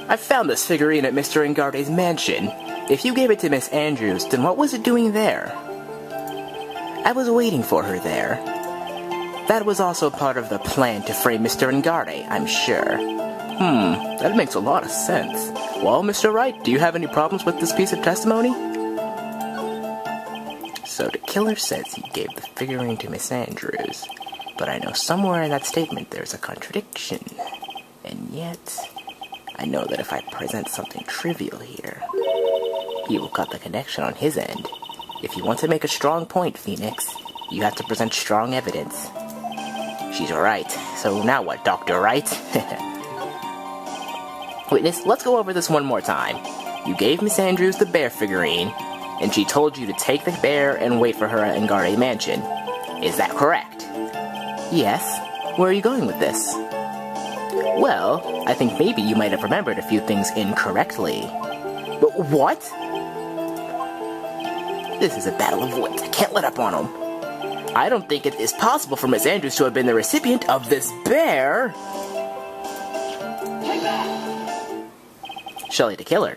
I found this figurine at Mr. Ingarde's mansion. If you gave it to Miss Andrews, then what was it doing there? I was waiting for her there. That was also part of the plan to frame Mr. Ingarde, I'm sure. That makes a lot of sense. Well, Mr. Wright, do you have any problems with this piece of testimony? So the killer says he gave the figurine to Miss Andrews, but I know somewhere in that statement there's a contradiction. And yet, I know that if I present something trivial here, he will cut the connection on his end. If you want to make a strong point, Phoenix, you have to present strong evidence. She's right. So now what, Dr. Wright? Witness, let's go over this one more time. You gave Miss Andrews the bear figurine, and she told you to take the bear and wait for her at Ingarde Mansion. Is that correct? Yes. Where are you going with this? Well, I think maybe you might have remembered a few things incorrectly. But what? This is a battle of wits. I can't let up on him. I don't think it is possible for Miss Andrews to have been the recipient of this bear. Shelley the Killer,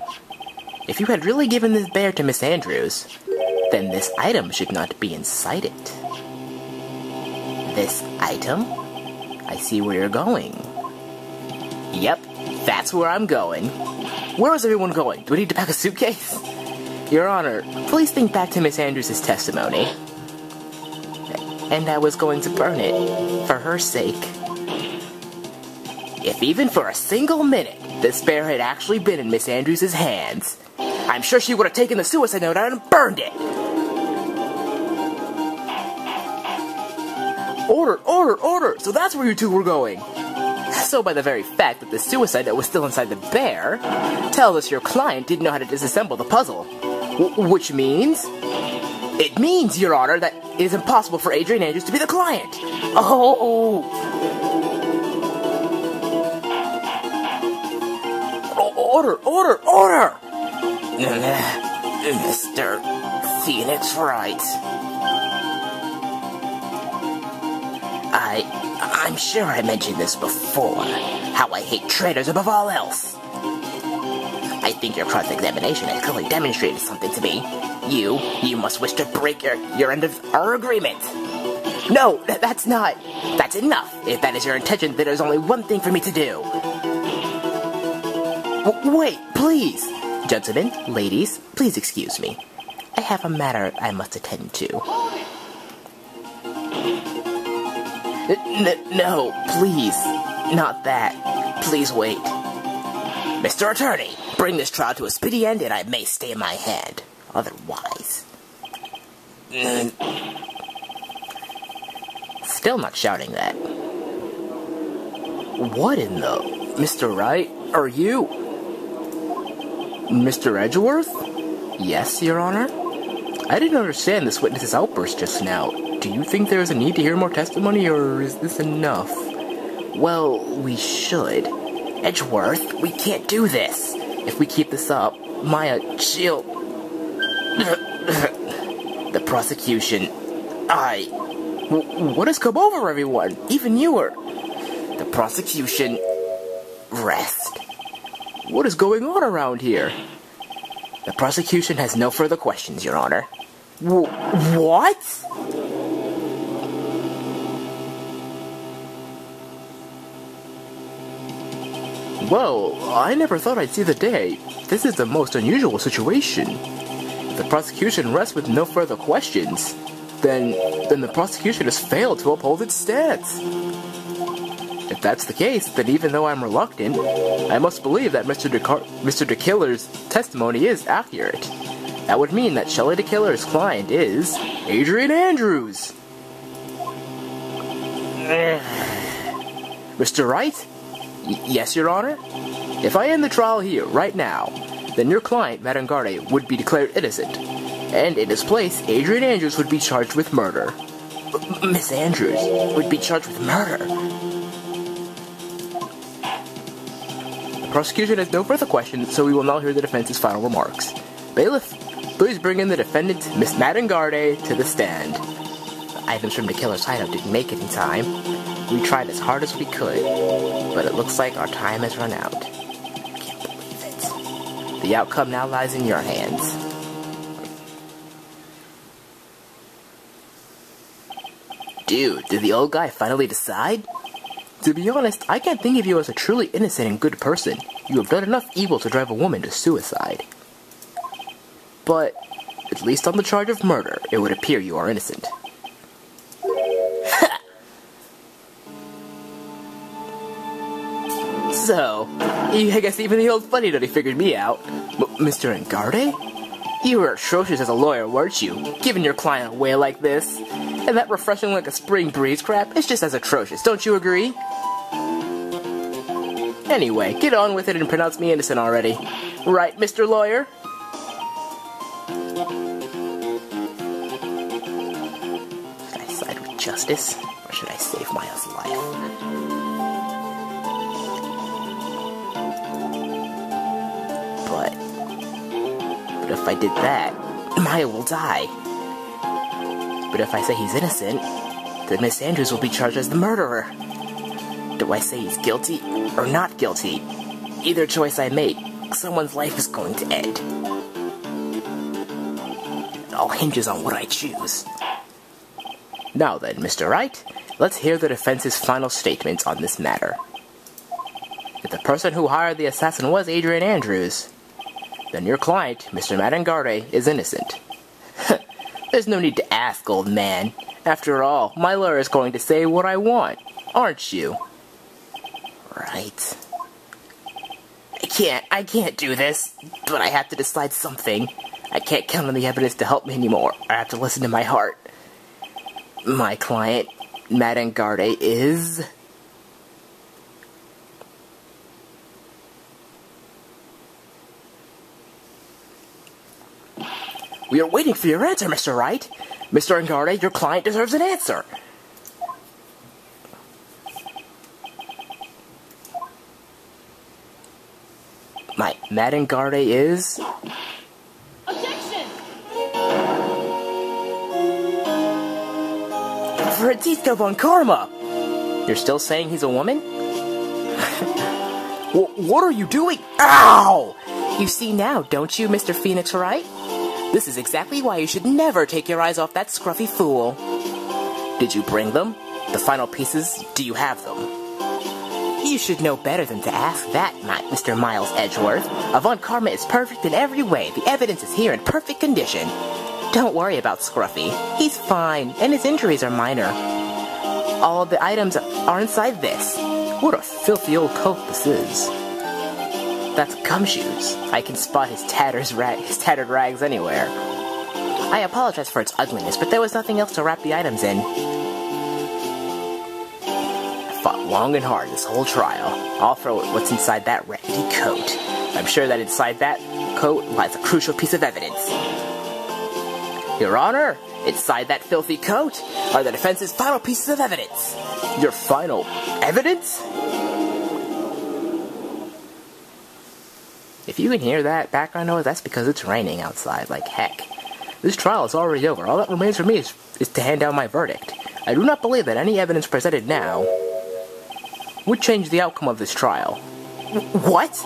if you had really given this bear to Miss Andrews, then this item should not be inside it. This item? I see where you're going. Yep, that's where I'm going. Where is everyone going? Do we need to pack a suitcase? Your Honor, please think back to Miss Andrews' testimony. And I was going to burn it, for her sake. If even for a single minute, this bear had actually been in Miss Andrews' hands, I'm sure she would have taken the suicide note out and burned it! Order, order, order! So that's where you two were going! So by the very fact that the suicide note was still inside the bear, tells us your client didn't know how to disassemble the puzzle. Which means? It means, Your Honor, that it is impossible for Adrian Andrews to be the client! Oh! Order, order, order! Mr. Phoenix Wright. I'm sure I mentioned this before, how I hate traitors above all else. I think your cross-examination has clearly demonstrated something to me. You must wish to break your end of our agreement. No, that's not. That's enough. If that is your intention, then there's only one thing for me to do. Wait, please. Gentlemen, ladies, please excuse me. I have a matter I must attend to. No, please. Not that. Please wait. Mr. Attorney, bring this trial to a speedy end and I may stay my hand. Otherwise... Still not shouting that. What in the... Mr. Wright, are you... Mr. Edgeworth? Yes, Your Honor? I didn't understand this witness's outburst just now. Do you think there is a need to hear more testimony, or is this enough? Well, we should. Edgeworth, we can't do this. If we keep this up, Maya, she'll... The prosecution... What has come over everyone? Even you are... The prosecution... Rest. What is going on around here? The prosecution has no further questions, Your Honor. What? Well, I never thought I'd see the day. This is the most unusual situation. If the prosecution rests with no further questions, then the prosecution has failed to uphold its stance. If that's the case, then even though I'm reluctant, I must believe that Mr. the Killer's testimony is accurate. That would mean that Shelley the Killer's client is Adrian Andrews. Mr. Wright? Yes, Your Honor? If I end the trial here, right now, then your client, Madame Garde, would be declared innocent. And in his place, Adrian Andrews would be charged with murder. Miss Andrews would be charged with murder. The prosecution has no further questions, so we will now hear the defense's final remarks. Bailiff, please bring in the defendant, Miss Madame Garde, to the stand. The items from the killer's hideout didn't make it in time. We tried as hard as we could, but it looks like our time has run out. I can't believe The outcome now lies in your hands. Dude, did the old guy finally decide? To be honest, I can't think of you as a truly innocent and good person. You have done enough evil to drive a woman to suicide. But, at least on the charge of murder, it would appear you are innocent. So, I guess even the old funny duddy figured me out. Mr. Engarde? You were atrocious as a lawyer, weren't you? Giving your client away like this. And that refreshing like a spring breeze crap is just as atrocious, don't you agree? Anyway, get on with it and pronounce me innocent already. Right, Mr. Lawyer? Should I side with justice, or should I save Miles' life? But if I did that, Maya will die. But if I say he's innocent, then Miss Andrews will be charged as the murderer. Do I say he's guilty or not guilty? Either choice I make, someone's life is going to end. It all hinges on what I choose. Now then, Mr. Wright, let's hear the defense's final statements on this matter. If the person who hired the assassin was Adrian Andrews, then your client, Mr. Madangarde, is innocent. There's no need to ask, old man. After all, my lawyer is going to say what I want, aren't you? Right. I can't do this, but I have to decide something. I can't count on the evidence to help me anymore. I have to listen to my heart. My client, Madangarde, is... We are waiting for your answer, Mr. Wright. Mr. Engarde, your client deserves an answer. My Madangarde is... Objection! Francisco von Karma! You're still saying he's a woman? What are you doing? Ow! You see now, don't you, Mr. Phoenix Wright? This is exactly why you should never take your eyes off that scruffy fool. Did you bring them? The final pieces, do you have them? You should know better than to ask that, Mr. Miles Edgeworth. Von Karma is perfect in every way. The evidence is here in perfect condition. Don't worry about Scruffy. He's fine, and his injuries are minor. All of the items are inside this. What a filthy old coat this is. That's Gumshoes. I can spot his tattered rags anywhere. I apologize for its ugliness, but there was nothing else to wrap the items in. I fought long and hard this whole trial. I'll throw what's inside that raggedy coat. I'm sure that inside that coat lies a crucial piece of evidence. Your Honor, inside that filthy coat are the defense's final pieces of evidence. Your final evidence? If you can hear that background noise, that's because it's raining outside like heck. This trial is already over. All that remains for me is to hand down my verdict. I do not believe that any evidence presented now would change the outcome of this trial. What?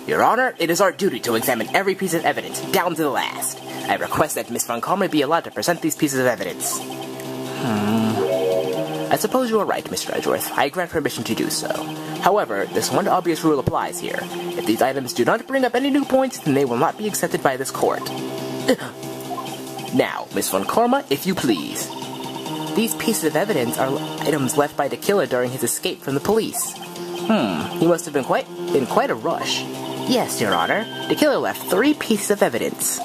Your Honor, it is our duty to examine every piece of evidence, down to the last. I request that Miss Von Karma be allowed to present these pieces of evidence. I suppose you are right, Mr. Edgeworth. I grant permission to do so. However, this one obvious rule applies here. If these items do not bring up any new points, then they will not be accepted by this court. Now, Miss Von Karma, if you please. These pieces of evidence are items left by the killer during his escape from the police. He must have been in quite a rush. Yes, Your Honor. The killer left 3 pieces of evidence.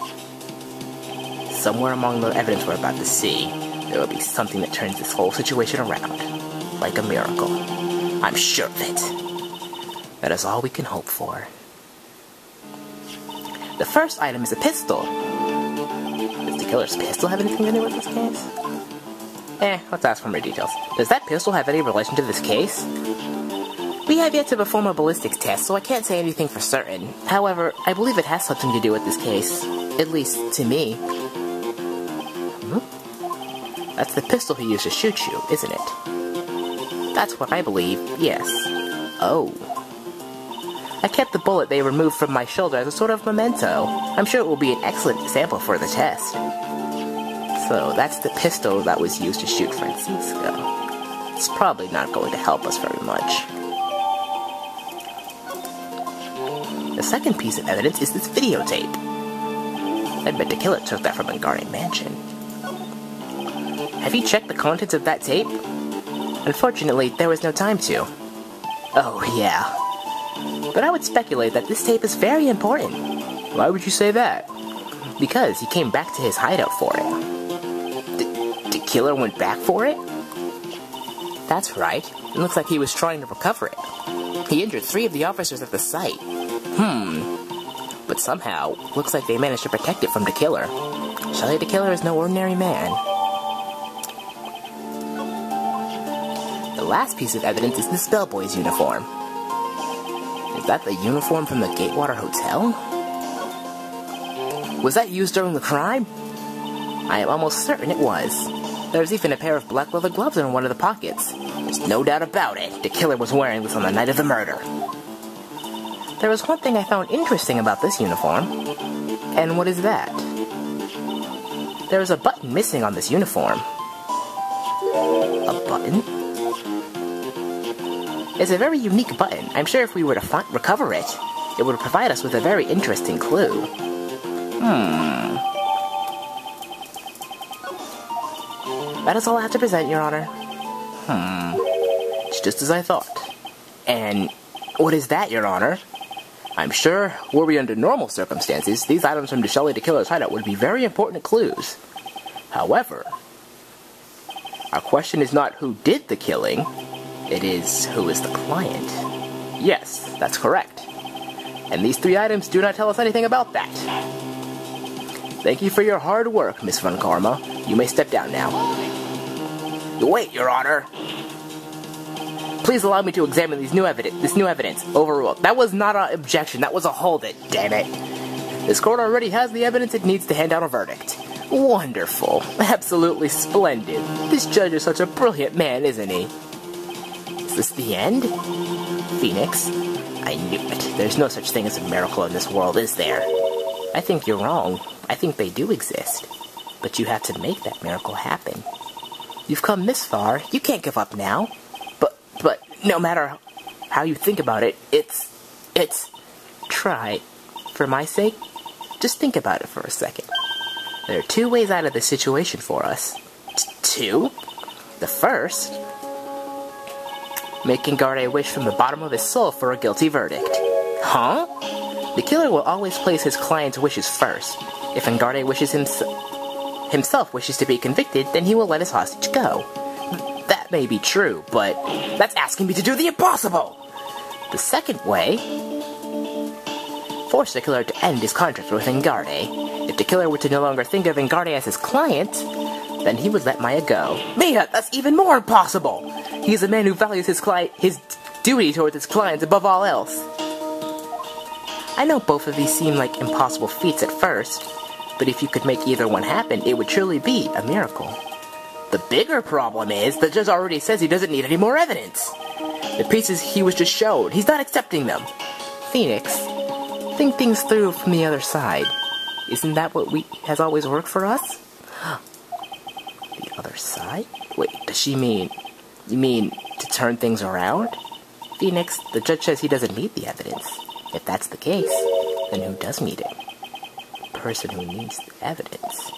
Somewhere among the evidence we're about to see, there will be something that turns this whole situation around. Like a miracle. I'm sure of it. That is all we can hope for. The first item is a pistol. Does the killer's pistol have anything to do with this case? Let's ask for more details. Does that pistol have any relation to this case? We have yet to perform a ballistics test, so I can't say anything for certain. However, I believe it has something to do with this case. At least, to me. That's the pistol he used to shoot you, isn't it? That's what I believe, yes. Oh. I kept the bullet they removed from my shoulder as a sort of memento. I'm sure it will be an excellent sample for the test. So, that's the pistol that was used to shoot Francisco. It's probably not going to help us very much. The second piece of evidence is this videotape. I bet the killer took that from a Garden Mansion. Have you checked the contents of that tape? Unfortunately, there was no time to. Oh, yeah. But I would speculate that this tape is very important. Why would you say that? Because he came back to his hideout for it. The killer went back for it? That's right. It looks like he was trying to recover it. He injured 3 of the officers at the site. But somehow, looks like they managed to protect it from the killer. Surely the killer is no ordinary man. The last piece of evidence is this bellboy's uniform. Is that the uniform from the Gatewater Hotel? Was that used during the crime? I am almost certain it was. There's even a pair of black leather gloves in one of the pockets. There's no doubt about it. The killer was wearing this on the night of the murder. There was one thing I found interesting about this uniform. And what is that? There is a button missing on this uniform. A button? It's a very unique button. I'm sure if we were to recover it, it would provide us with a very interesting clue. That is all I have to present, Your Honor. It's just as I thought. And what is that, Your Honor? I'm sure, were we under normal circumstances, these items from Shelley the Killer's hideout would be very important clues. However, our question is not who did the killing, it is who is the client. Yes, that's correct. And these 3 items do not tell us anything about that. Thank you for your hard work, Miss Von Karma. You may step down now. Wait, Your Honor. Please allow me to examine this new evidence. Overruled. That was not an objection. That was a hold it. Damn it. This court already has the evidence it needs to hand down a verdict. Wonderful. Absolutely splendid. This judge is such a brilliant man, isn't he? Is this the end? Phoenix? I knew it. There's no such thing as a miracle in this world, is there? I think you're wrong. I think they do exist. But you have to make that miracle happen. You've come this far. You can't give up now. But no matter how you think about it, it's... Try. For my sake, just think about it for a second. There are 2 ways out of this situation for us. 2? The first... making Guard a wish from the bottom of his soul for a guilty verdict. Huh? The killer will always place his client's wishes first. If Ngarde wishes himself wishes to be convicted, then he will let his hostage go. That may be true, but that's asking me to do the impossible! The second way... force the killer to end his contract with Ngarde. If the killer were to no longer think of Ngarde as his client, then he would let Maya go. Mia, that's even more impossible! He is a man who values his duty towards his clients above all else. I know both of these seem like impossible feats at first, but if you could make either one happen, it would truly be a miracle. The bigger problem is, the judge already says he doesn't need any more evidence. The pieces he was just showed, he's not accepting them. Phoenix, think things through from the other side. Isn't that what has always worked for us? The other side? Wait, does she mean... you mean to turn things around? Phoenix, the judge says he doesn't need the evidence. If that's the case, then who does need it? The person who needs the evidence.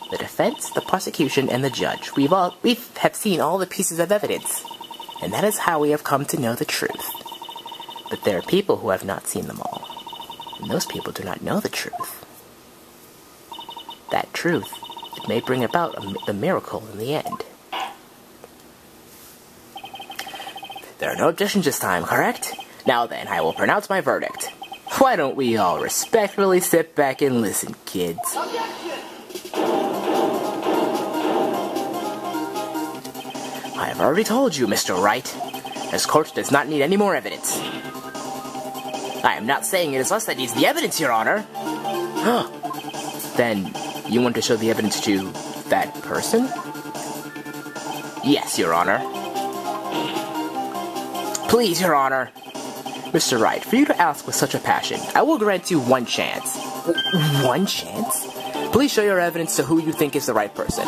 The defense, the prosecution, and the judge. We have seen all the pieces of evidence. And that is how we have come to know the truth. But there are people who have not seen them all. And those people do not know the truth. That truth, it may bring about the miracle in the end. There are no objections this time, correct? Now then, I will pronounce my verdict. Why don't we all respectfully sit back and listen, kids? I have already told you, Mr. Wright. This court does not need any more evidence. I am not saying it is us that needs the evidence, Your Honor. Then, you want to show the evidence to that person? Yes, Your Honor. Please, Your Honor. Mr. Wright, for you to ask with such a passion, I will grant you one chance. One chance? Please show your evidence to who you think is the right person.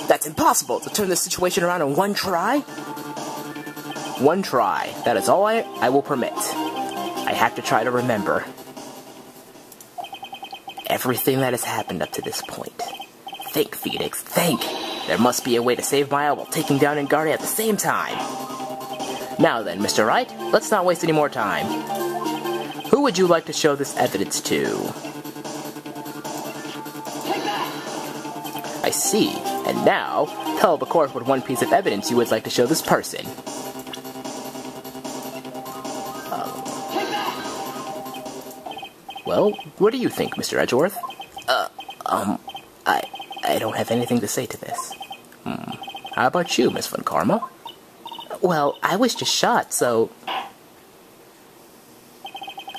That's impossible to turn this situation around in one try. One try. That is all I will permit. I have to try to remember everything that has happened up to this point. Think, Phoenix, think. There must be a way to save Maya while taking down Engarde at the same time. Now then, Mr. Wright, let's not waste any more time. Who would you like to show this evidence to? I see. And now, tell the court what one piece of evidence you would like to show this person. Well, what do you think, Mr. Edgeworth? I don't have anything to say to this. How about you, Miss Von Karma? Well, I was just shot, so...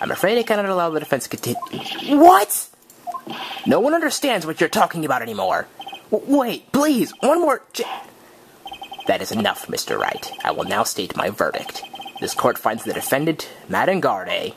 I'm afraid I cannot allow the defense to continue. What?! No one understands what you're talking about anymore. Wait, please, one more That is enough, Mr. Wright. I will now state my verdict. This court finds the defendant, Matt Engarde,